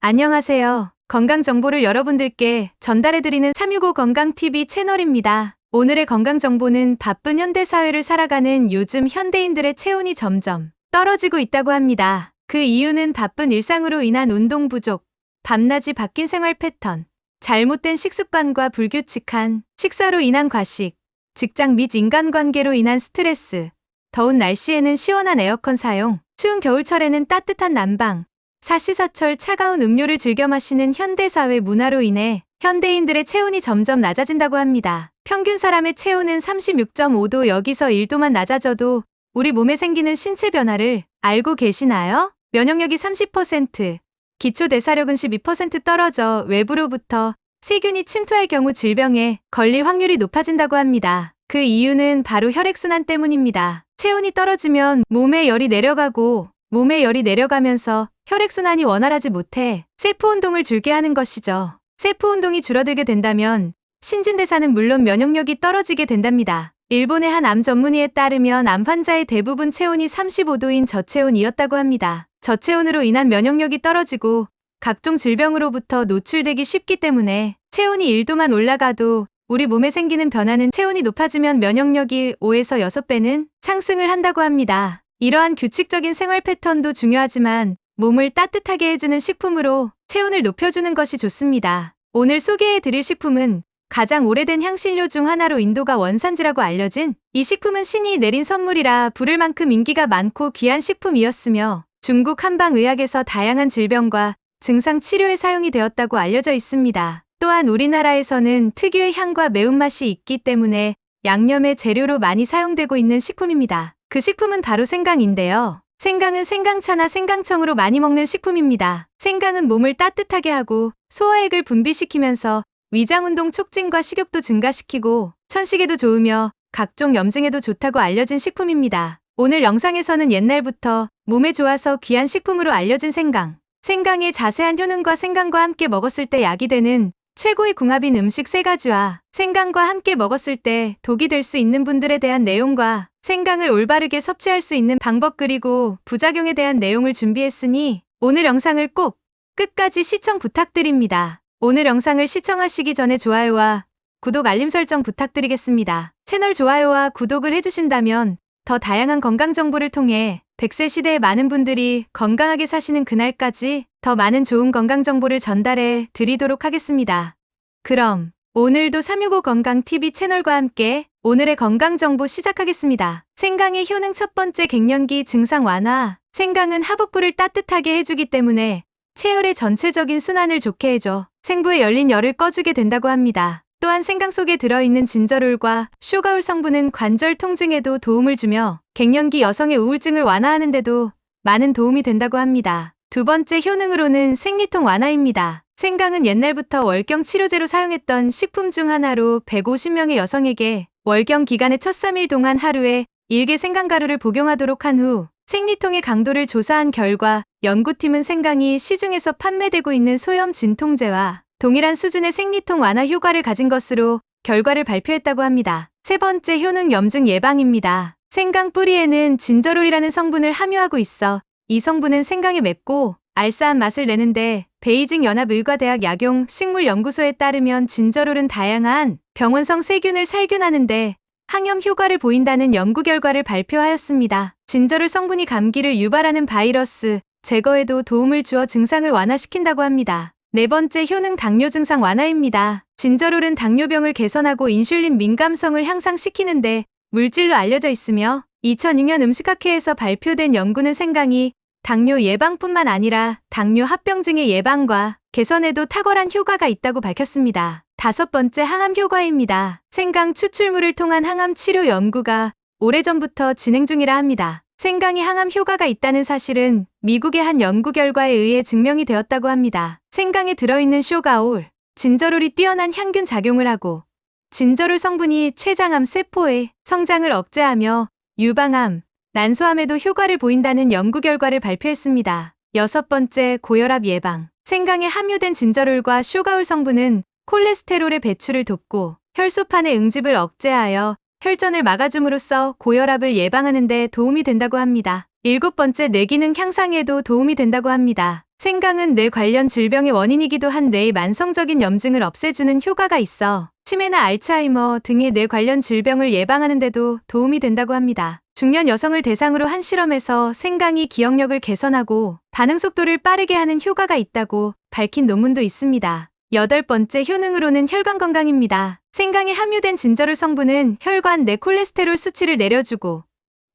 안녕하세요. 건강 정보를 여러분들께 전달해드리는 365 건강TV 채널입니다. 오늘의 건강 정보는 바쁜 현대사회를 살아가는 요즘 현대인들의 체온이 점점 떨어지고 있다고 합니다. 그 이유는 바쁜 일상으로 인한 운동 부족, 밤낮이 바뀐 생활 패턴, 잘못된 식습관과 불규칙한 식사로 인한 과식, 직장 및 인간관계로 인한 스트레스, 더운 날씨에는 시원한 에어컨 사용, 추운 겨울철에는 따뜻한 난방, 사시사철 차가운 음료를 즐겨 마시는 현대사회 문화로 인해 현대인들의 체온이 점점 낮아진다고 합니다. 평균 사람의 체온은 36.5도, 여기서 1도만 낮아져도 우리 몸에 생기는 신체 변화를 알고 계시나요? 면역력이 30%, 기초대사력은 12% 떨어져 외부로부터 세균이 침투할 경우 질병에 걸릴 확률이 높아진다고 합니다. 그 이유는 바로 혈액순환 때문입니다. 체온이 떨어지면 몸에 열이 내려가고 몸에 열이 내려가면서 혈액순환이 원활하지 못해 세포운동을 줄게 하는 것이죠. 세포운동이 줄어들게 된다면 신진대사는 물론 면역력이 떨어지게 된답니다. 일본의 한 암 전문의에 따르면 암 환자의 대부분 체온이 35도인 저체온이었다고 합니다. 저체온으로 인한 면역력이 떨어지고 각종 질병으로부터 노출되기 쉽기 때문에 체온이 1도만 올라가도 우리 몸에 생기는 변화는 체온이 높아지면 면역력이 5에서 6배는 상승을 한다고 합니다. 이러한 규칙적인 생활 패턴도 중요하지만 몸을 따뜻하게 해주는 식품으로 체온을 높여주는 것이 좋습니다. 오늘 소개해드릴 식품은 가장 오래된 향신료 중 하나로 인도가 원산지라고 알려진 이 식품은 신이 내린 선물이라 부를 만큼 인기가 많고 귀한 식품이었으며 중국 한방의학에서 다양한 질병과 증상 치료에 사용이 되었다고 알려져 있습니다. 또한 우리나라에서는 특유의 향과 매운맛이 있기 때문에 양념의 재료로 많이 사용되고 있는 식품입니다. 그 식품은 바로 생강인데요. 생강은 생강차나 생강청으로 많이 먹는 식품입니다. 생강은 몸을 따뜻하게 하고 소화액을 분비시키면서 위장운동 촉진과 식욕도 증가시키고 천식에도 좋으며 각종 염증에도 좋다고 알려진 식품입니다. 오늘 영상에서는 옛날부터 몸에 좋아서 귀한 식품으로 알려진 생강, 생강의 자세한 효능과 생강과 함께 먹었을 때 약이 되는 최고의 궁합인 음식 3가지와 생강과 함께 먹었을 때 독이 될 수 있는 분들에 대한 내용과 생강을 올바르게 섭취할 수 있는 방법 그리고 부작용에 대한 내용을 준비했으니 오늘 영상을 꼭 끝까지 시청 부탁드립니다. 오늘 영상을 시청하시기 전에 좋아요와 구독 알림 설정 부탁드리겠습니다. 채널 좋아요와 구독을 해주신다면 더 다양한 건강 정보를 통해 100세 시대의 많은 분들이 건강하게 사시는 그날까지 더 많은 좋은 건강 정보를 전달해 드리도록 하겠습니다. 그럼 오늘도 365 건강TV 채널과 함께 오늘의 건강 정보 시작하겠습니다. 생강의 효능 첫 번째, 갱년기 증상 완화. 생강은 하복부를 따뜻하게 해주기 때문에 체열의 전체적인 순환을 좋게 해줘 생부에 열린 열을 꺼주게 된다고 합니다. 또한 생강 속에 들어있는 진저롤과 슈가올 성분은 관절 통증에도 도움을 주며 갱년기 여성의 우울증을 완화하는 데도 많은 도움이 된다고 합니다. 두 번째 효능으로는 생리통 완화입니다. 생강은 옛날부터 월경 치료제로 사용했던 식품 중 하나로 150명의 여성에게 월경 기간의 첫 3일 동안 하루에 1개 생강가루를 복용하도록 한 후 생리통의 강도를 조사한 결과 연구팀은 생강이 시중에서 판매되고 있는 소염 진통제와 동일한 수준의 생리통 완화 효과를 가진 것으로 결과를 발표했다고 합니다. 세 번째 효능, 염증 예방입니다. 생강 뿌리에는 진저롤이라는 성분을 함유하고 있어 이 성분은 생강의 맵고 알싸한 맛을 내는데 베이징 연합의과대학 약용식물연구소에 따르면 진저롤은 다양한 병원성 세균을 살균하는데 항염 효과를 보인다는 연구 결과를 발표하였습니다. 진저롤 성분이 감기를 유발하는 바이러스 제거에도 도움을 주어 증상을 완화시킨다고 합니다. 네 번째 효능, 당뇨 증상 완화입니다. 진저롤은 당뇨병을 개선하고 인슐린 민감성을 향상시키는데 물질로 알려져 있으며 2002년 음식학회에서 발표된 연구는 생강이 당뇨 예방뿐만 아니라 당뇨 합병증의 예방과 개선에도 탁월한 효과가 있다고 밝혔습니다. 다섯 번째, 항암 효과입니다. 생강 추출물을 통한 항암 치료 연구가 오래전부터 진행 중이라 합니다. 생강이 항암 효과가 있다는 사실은 미국의 한 연구 결과에 의해 증명이 되었다고 합니다. 생강에 들어있는 슈가올, 진저롤이 뛰어난 향균 작용을 하고 진저롤 성분이 췌장암 세포의 성장을 억제하며 유방암, 난소암에도 효과를 보인다는 연구 결과를 발표했습니다. 여섯 번째, 고혈압 예방. 생강에 함유된 진저롤과 슈가올 성분은 콜레스테롤의 배출을 돕고 혈소판의 응집을 억제하여 혈전을 막아줌으로써 고혈압을 예방하는 데 도움이 된다고 합니다. 일곱 번째, 뇌기능 향상에도 도움이 된다고 합니다. 생강은 뇌 관련 질병의 원인이기도 한 뇌의 만성적인 염증을 없애주는 효과가 있어 치매나 알츠하이머 등의 뇌 관련 질병을 예방하는 데도 도움이 된다고 합니다. 중년 여성을 대상으로 한 실험에서 생강이 기억력을 개선하고 반응 속도를 빠르게 하는 효과가 있다고 밝힌 논문도 있습니다. 8번째 효능으로는 혈관 건강입니다. 생강에 함유된 진저롤 성분은 혈관 내 콜레스테롤 수치를 내려주고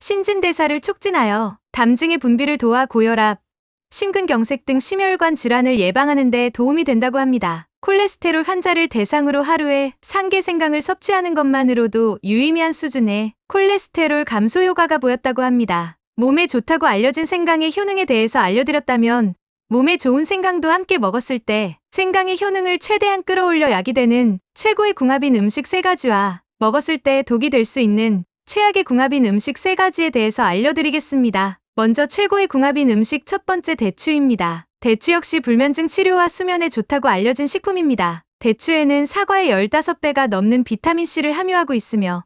신진대사를 촉진하여 담증의 분비를 도와 고혈압, 심근경색 등 심혈관 질환을 예방하는 데 도움이 된다고 합니다. 콜레스테롤 환자를 대상으로 하루에 3개 생강을 섭취하는 것만으로도 유의미한 수준의 콜레스테롤 감소 효과가 보였다고 합니다. 몸에 좋다고 알려진 생강의 효능에 대해서 알려드렸다면 몸에 좋은 생강도 함께 먹었을 때 생강의 효능을 최대한 끌어올려 약이 되는 최고의 궁합인 음식 3가지와 먹었을 때 독이 될 수 있는 최악의 궁합인 음식 3가지에 대해서 알려드리겠습니다. 먼저 최고의 궁합인 음식 첫 번째 대추입니다. 대추 역시 불면증 치료와 수면에 좋다고 알려진 식품입니다. 대추에는 사과의 15배가 넘는 비타민C를 함유하고 있으며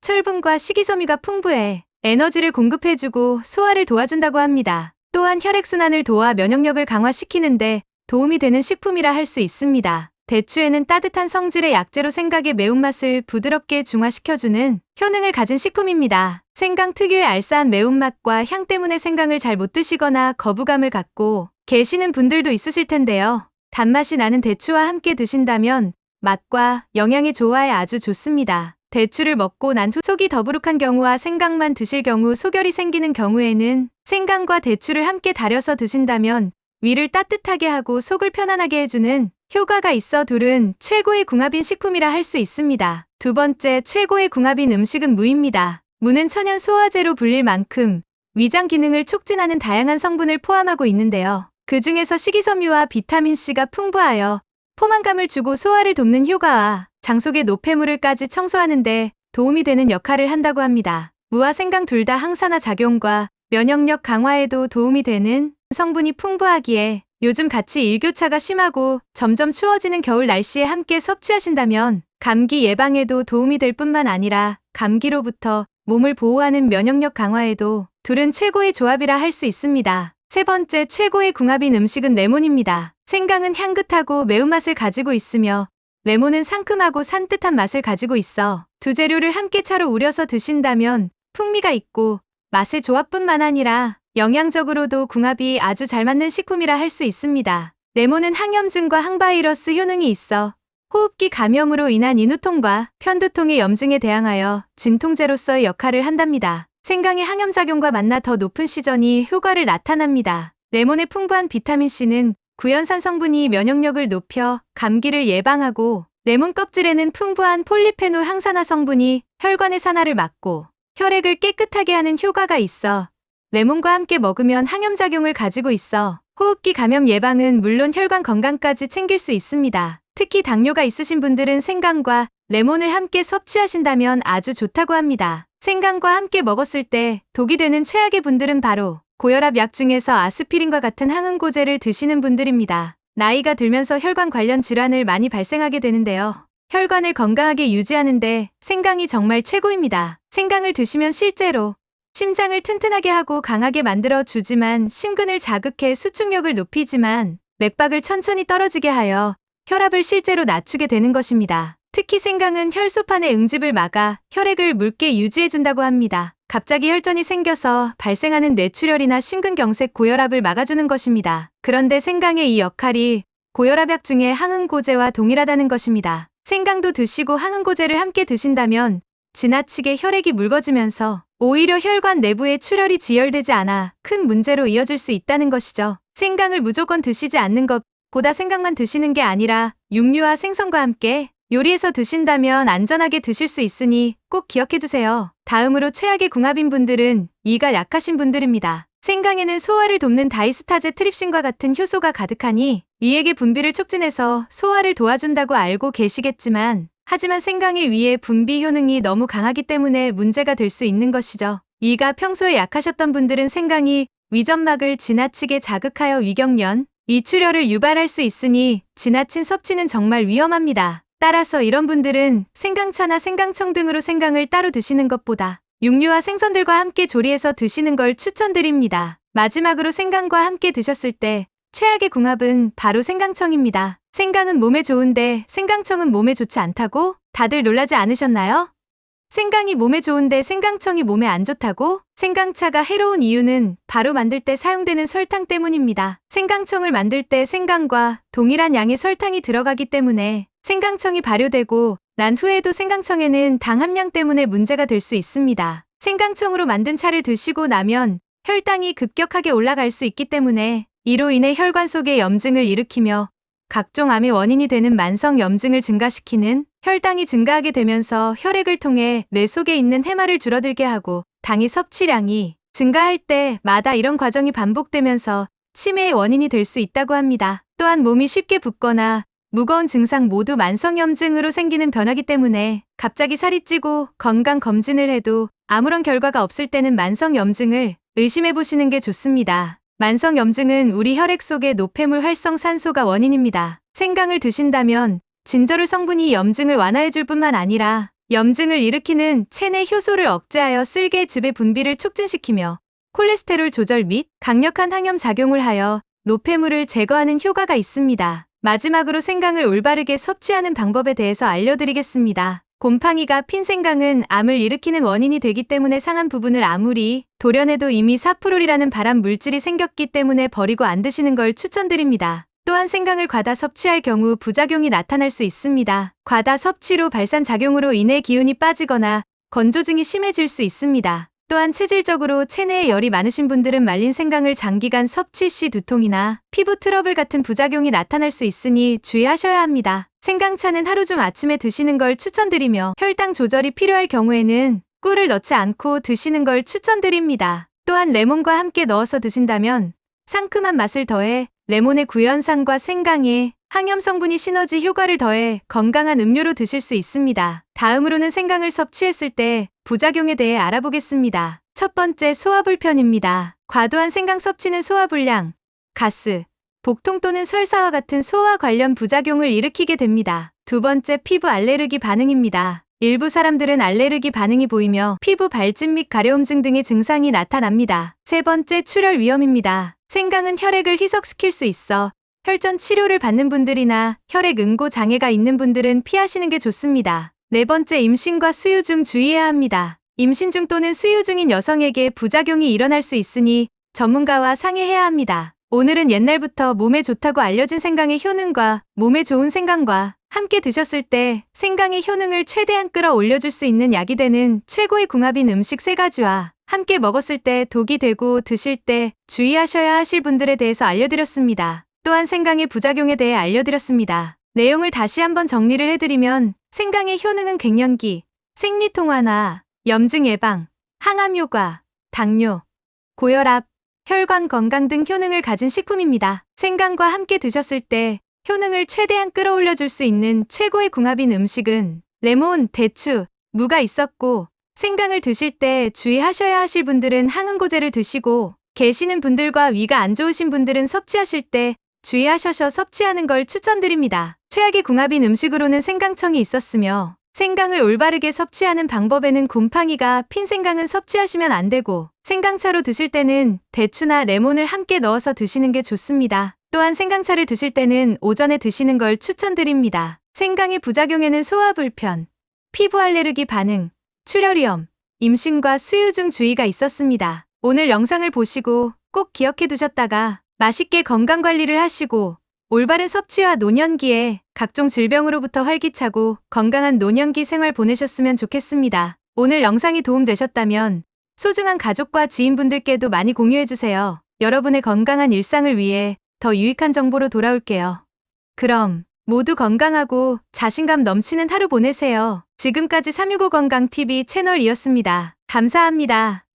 철분과 식이섬유가 풍부해 에너지를 공급해주고 소화를 도와준다고 합니다. 또한 혈액순환을 도와 면역력을 강화시키는데 도움이 되는 식품이라 할 수 있습니다. 대추에는 따뜻한 성질의 약재로 생강의 매운맛을 부드럽게 중화시켜주는 효능을 가진 식품입니다. 생강 특유의 알싸한 매운맛과 향 때문에 생강을 잘 못 드시거나 거부감을 갖고 계시는 분들도 있으실 텐데요. 단맛이 나는 대추와 함께 드신다면 맛과 영양의 조화에 아주 좋습니다. 대추를 먹고 난 후 속이 더부룩한 경우와 생강만 드실 경우 소결이 생기는 경우에는 생강과 대추를 함께 달여서 드신다면 위를 따뜻하게 하고 속을 편안하게 해주는 효과가 있어 둘은 최고의 궁합인 식품이라 할 수 있습니다. 두 번째 최고의 궁합인 음식은 무입니다. 무는 천연 소화제로 불릴 만큼 위장 기능을 촉진하는 다양한 성분을 포함하고 있는데요. 그 중에서 식이섬유와 비타민C가 풍부하여 포만감을 주고 소화를 돕는 효과와 장 속의 노폐물을까지 청소하는데 도움이 되는 역할을 한다고 합니다. 무와 생강 둘 다 항산화 작용과 면역력 강화에도 도움이 되는 성분이 풍부하기에 요즘 같이 일교차가 심하고 점점 추워지는 겨울 날씨에 함께 섭취하신다면 감기 예방에도 도움이 될 뿐만 아니라 감기로부터 몸을 보호하는 면역력 강화에도 둘은 최고의 조합이라 할 수 있습니다. 세 번째 최고의 궁합인 음식은 레몬입니다. 생강은 향긋하고 매운맛을 가지고 있으며 레몬은 상큼하고 산뜻한 맛을 가지고 있어 두 재료를 함께 차로 우려서 드신다면 풍미가 있고 맛의 조합뿐만 아니라 영양적으로도 궁합이 아주 잘 맞는 식품이라 할 수 있습니다. 레몬은 항염증과 항바이러스 효능이 있어 호흡기 감염으로 인한 인후통과 편두통의 염증에 대항하여 진통제로서의 역할을 한답니다. 생강의 항염작용과 만나 더 높은 시전이 효과를 나타납니다. 레몬의 풍부한 비타민C는 구연산 성분이 면역력을 높여 감기를 예방하고 레몬 껍질에는 풍부한 폴리페놀 항산화 성분이 혈관의 산화를 막고 혈액을 깨끗하게 하는 효과가 있어 레몬과 함께 먹으면 항염작용을 가지고 있어 호흡기 감염 예방은 물론 혈관 건강까지 챙길 수 있습니다. 특히 당뇨가 있으신 분들은 생강과 레몬을 함께 섭취하신다면 아주 좋다고 합니다. 생강과 함께 먹었을 때 독이 되는 최악의 분들은 바로 고혈압 약 중에서 아스피린과 같은 항응고제를 드시는 분들입니다. 나이가 들면서 혈관 관련 질환을 많이 발생하게 되는데요. 혈관을 건강하게 유지하는데 생강이 정말 최고입니다. 생강을 드시면 실제로 심장을 튼튼하게 하고 강하게 만들어 주지만 심근을 자극해 수축력을 높이지만 맥박을 천천히 떨어지게 하여 혈압을 실제로 낮추게 되는 것입니다. 특히 생강은 혈소판의 응집을 막아 혈액을 묽게 유지해준다고 합니다. 갑자기 혈전이 생겨서 발생하는 뇌출혈이나 심근경색, 고혈압을 막아주는 것입니다. 그런데 생강의 이 역할이 고혈압약 중에 항응고제와 동일하다는 것입니다. 생강도 드시고 항응고제를 함께 드신다면 지나치게 혈액이 묽어지면서 오히려 혈관 내부에 출혈이 지혈되지 않아 큰 문제로 이어질 수 있다는 것이죠. 생강을 무조건 드시지 않는 것보다 생강만 드시는 게 아니라 육류와 생선과 함께 요리해서 드신다면 안전하게 드실 수 있으니 꼭 기억해주세요. 다음으로 최악의 궁합인 분들은 위가 약하신 분들입니다. 생강에는 소화를 돕는 다이스타제 트립신과 같은 효소가 가득하니 위액의 분비를 촉진해서 소화를 도와준다고 알고 계시겠지만 하지만 생강의 위의 분비 효능이 너무 강하기 때문에 문제가 될 수 있는 것이죠. 위가 평소에 약하셨던 분들은 생강이 위점막을 지나치게 자극하여 위경련, 위출혈을 유발할 수 있으니 지나친 섭취는 정말 위험합니다. 따라서 이런 분들은 생강차나 생강청 등으로 생강을 따로 드시는 것보다 육류와 생선들과 함께 조리해서 드시는 걸 추천드립니다. 마지막으로 생강과 함께 드셨을 때 최악의 궁합은 바로 생강청입니다. 생강은 몸에 좋은데 생강청은 몸에 좋지 않다고? 다들 놀라지 않으셨나요? 생강이 몸에 좋은데 생강청이 몸에 안 좋다고? 생강차가 해로운 이유는 바로 만들 때 사용되는 설탕 때문입니다. 생강청을 만들 때 생강과 동일한 양의 설탕이 들어가기 때문에 생강청이 발효되고 난 후에도 생강청에는 당 함량 때문에 문제가 될 수 있습니다. 생강청으로 만든 차를 드시고 나면 혈당이 급격하게 올라갈 수 있기 때문에 이로 인해 혈관 속에 염증을 일으키며 각종 암의 원인이 되는 만성 염증을 증가시키는 혈당이 증가하게 되면서 혈액을 통해 뇌 속에 있는 해마를 줄어들게 하고 당의 섭취량이 증가할 때마다 이런 과정이 반복되면서 치매의 원인이 될 수 있다고 합니다. 또한 몸이 쉽게 붓거나 무거운 증상 모두 만성 염증으로 생기는 변화기 때문에 갑자기 살이 찌고 건강 검진을 해도 아무런 결과가 없을 때는 만성 염증을 의심해 보시는 게 좋습니다. 만성 염증은 우리 혈액 속의 노폐물 활성 산소가 원인입니다. 생강을 드신다면 진저롤 성분이 염증을 완화해 줄 뿐만 아니라 염증을 일으키는 체내 효소를 억제하여 쓸개 즙의 분비를 촉진시키며 콜레스테롤 조절 및 강력한 항염 작용을 하여 노폐물을 제거하는 효과가 있습니다. 마지막으로 생강을 올바르게 섭취하는 방법에 대해서 알려드리겠습니다. 곰팡이가 핀 생강은 암을 일으키는 원인이 되기 때문에 상한 부분을 아무리 도려내도 이미 사프롤이라는 발암 물질이 생겼기 때문에 버리고 안 드시는 걸 추천드립니다. 또한 생강을 과다 섭취할 경우 부작용이 나타날 수 있습니다. 과다 섭취로 발산작용으로 인해 기운이 빠지거나 건조증이 심해질 수 있습니다. 또한 체질적으로 체내에 열이 많으신 분들은 말린 생강을 장기간 섭취 시 두통이나 피부 트러블 같은 부작용이 나타날 수 있으니 주의하셔야 합니다. 생강차는 하루 중 아침에 드시는 걸 추천드리며 혈당 조절이 필요할 경우에는 꿀을 넣지 않고 드시는 걸 추천드립니다. 또한 레몬과 함께 넣어서 드신다면 상큼한 맛을 더해 레몬의 구연산과 생강의 항염 성분이 시너지 효과를 더해 건강한 음료로 드실 수 있습니다. 다음으로는 생강을 섭취했을 때 부작용에 대해 알아보겠습니다. 첫 번째, 소화불편입니다. 과도한 생강 섭취는 소화불량, 가스, 복통 또는 설사와 같은 소화 관련 부작용을 일으키게 됩니다. 두 번째, 피부 알레르기 반응입니다. 일부 사람들은 알레르기 반응이 보이며 피부 발진 및 가려움증 등의 증상이 나타납니다. 세 번째, 출혈 위험입니다. 생강은 혈액을 희석시킬 수 있어 혈전 치료를 받는 분들이나 혈액 응고 장애가 있는 분들은 피하시는 게 좋습니다. 네 번째, 임신과 수유 중 주의해야 합니다. 임신 중 또는 수유 중인 여성에게 부작용이 일어날 수 있으니 전문가와 상의해야 합니다. 오늘은 옛날부터 몸에 좋다고 알려진 생강의 효능과 몸에 좋은 생강과 함께 드셨을 때 생강의 효능을 최대한 끌어올려줄 수 있는 약이 되는 최고의 궁합인 음식 3가지와 함께 먹었을 때 독이 되고 드실 때 주의하셔야 하실 분들에 대해서 알려드렸습니다. 또한 생강의 부작용에 대해 알려드렸습니다. 내용을 다시 한번 정리를 해드리면 생강의 효능은 갱년기, 생리통화나 염증 예방, 항암 효과, 당뇨, 고혈압, 혈관 건강 등 효능을 가진 식품입니다. 생강과 함께 드셨을 때 효능을 최대한 끌어올려줄 수 있는 최고의 궁합인 음식은 레몬, 대추, 무가 있었고 생강을 드실 때 주의하셔야 하실 분들은 항응고제를 드시고 계시는 분들과 위가 안 좋으신 분들은 섭취하실 때 주의하셔서 섭취하는 걸 추천드립니다. 최악의 궁합인 음식으로는 생강청이 있었으며 생강을 올바르게 섭취하는 방법에는 곰팡이가 핀 생강은 섭취하시면 안 되고 생강차로 드실 때는 대추나 레몬을 함께 넣어서 드시는 게 좋습니다. 또한 생강차를 드실 때는 오전에 드시는 걸 추천드립니다. 생강의 부작용에는 소화불편, 피부 알레르기 반응, 출혈위험, 임신과 수유 중 주의가 있었습니다. 오늘 영상을 보시고 꼭 기억해 두셨다가 맛있게 건강관리를 하시고 올바른 섭취와 노년기에 각종 질병으로부터 활기차고 건강한 노년기 생활 보내셨으면 좋겠습니다. 오늘 영상이 도움되셨다면 소중한 가족과 지인분들께도 많이 공유해주세요. 여러분의 건강한 일상을 위해 더 유익한 정보로 돌아올게요. 그럼 모두 건강하고 자신감 넘치는 하루 보내세요. 지금까지 365건강TV 채널이었습니다. 감사합니다.